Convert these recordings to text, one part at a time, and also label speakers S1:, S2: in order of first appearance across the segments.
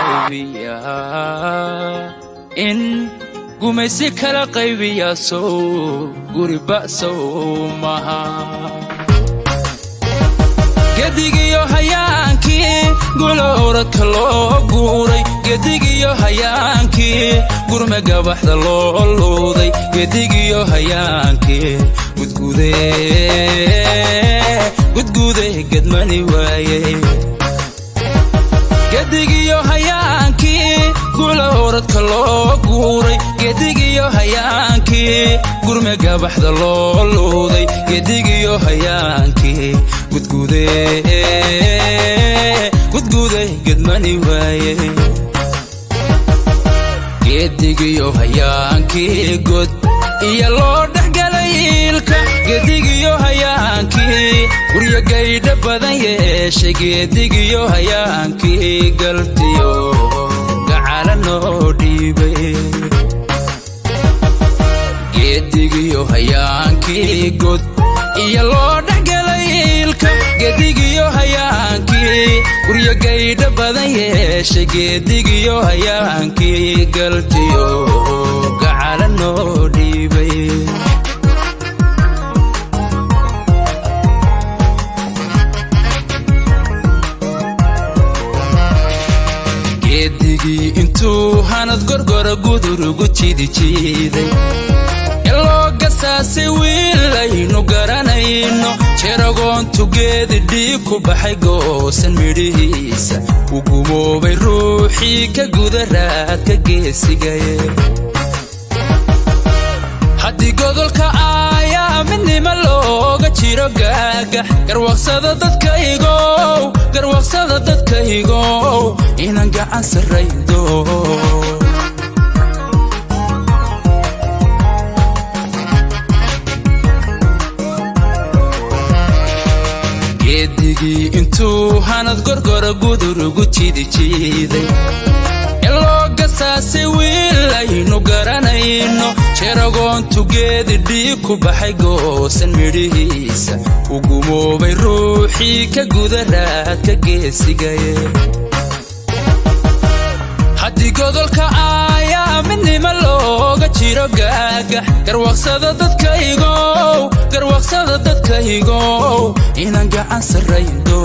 S1: qaybiya in gumaysi kala qaybiya soo guri ba'soo maha gedigiyo hayaankii gulooradka loo guuray gedigiyo hayaankii gurme gabaxda loo luuday gedigiyo hayaankii gudgude gedmani waaye gedigiyo hayaankii gulooradka loo guuray gedigiyo hayaankii gurme gabaxda loo luuday gedigiyo hayaankii gudgude gedmani waaye gedigiyo hayaankii god iyo loo dhexgalay ilka gedigiyo hayaankii guryo gaydha badan yeeshay gedigiyo hayaankii galtiyo gacala noo dhiibay gedigiyo hayaankii god iyo loo dhexgalay ilka gedigiyo hayaankii guryo gaydha badan yeeshay gedigiyo hayaankii galtiyo gacala noo dhiibay gedigii intuu hanad gorgora gudurugu jiiday eloo gasaasay wiilaynu garanayno jeragoontu geedi dhiig ku baxay goosan midhihiisa u gumoobay ruuxii ka guda raadka geesigaye haddii godolka aayaa midnima looga jiro gaagax garwaqsada dadkaygow inaan gacan sarraydo gedigii intuu hanad gorgora gudurugu jiiday eloo gasaasay wiilaynu garanayno jeragoontu geedi dhiig ku baxay goosan midhihiisa u gumoobay ruuxii ka guda raadka geesigaye haddii godolka aayaa midnima looga jiro gaagax garwaqsada dadkaygow inaan gacan sarraydo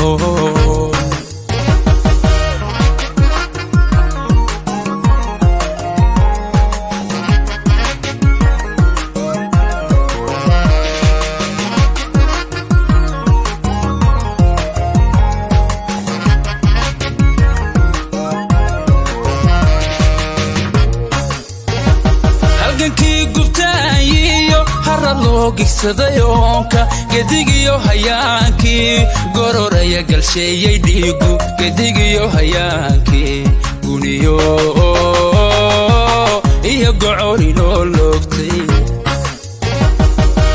S1: halgankii gubtaayiyo harad loo gigsadayonka gedigiyo hayaankii gororaya galsheeyey dhiigu gedigiyo hayaankii guniyo iyo gocori loo loogtay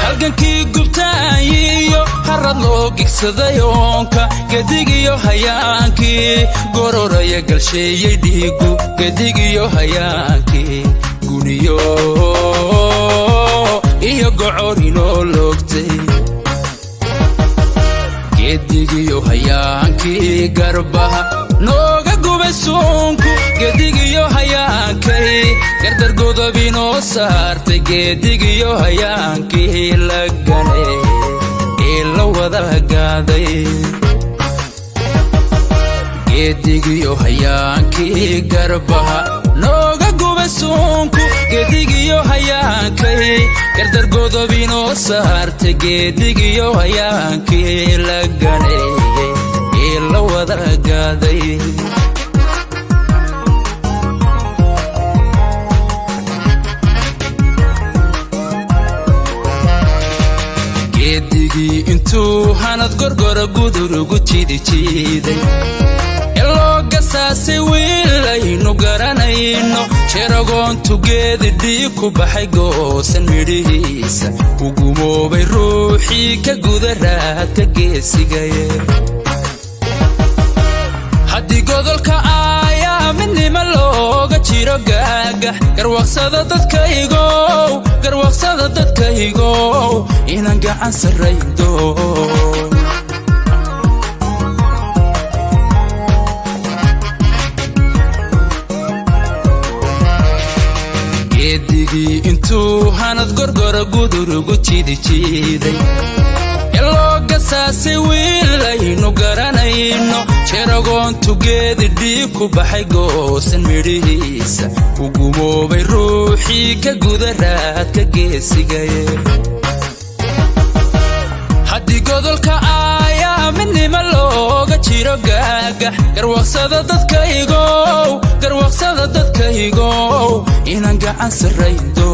S1: halgankii gubtaayiyo harad loo gigsadayonka gedigiyo hayaankii gororaya galsheeyey dhiigu gedigiyo hayaankii guniyo iyo gocori loo loogtay gedigiyo hayaankii garbaha nooga gubay suunku gedigiyo hayaankay gardar godobinoo saartay gedigiyo hayaankii la ganay ee la wada gaaday gedigiyo hayaankii garbaha nooga gubay suunku gedigiyo hayaankay gardar godobinoo saartay gedigiyo hayaankii la ganay ee la wada gaaday gedigii intuu hanad gorgora gudurugu jiiday eloo gasaasay wiilaynu garanayno jeragoontu geedi dhiig ku baxay goosan midhihiisa u gumoobay ruuxii ka guda raadka geesigaye haddii godolka aayaa midnima looga jiro gaagax garwaqsada dadkaygow inaan gacan sarraydo intuu hanad gorgora gudurugu jiiday elooga saasay wiilaynu garanayno jeragoontu geedi dhiig ku baxay goosan midhihiisa ku gumoobay ruuxii ka gudaraadka geesigaye haddii godolka aayaa midnimo looga jiro gaagax garwaqsada dadkaygow inaan gacan sarrayndo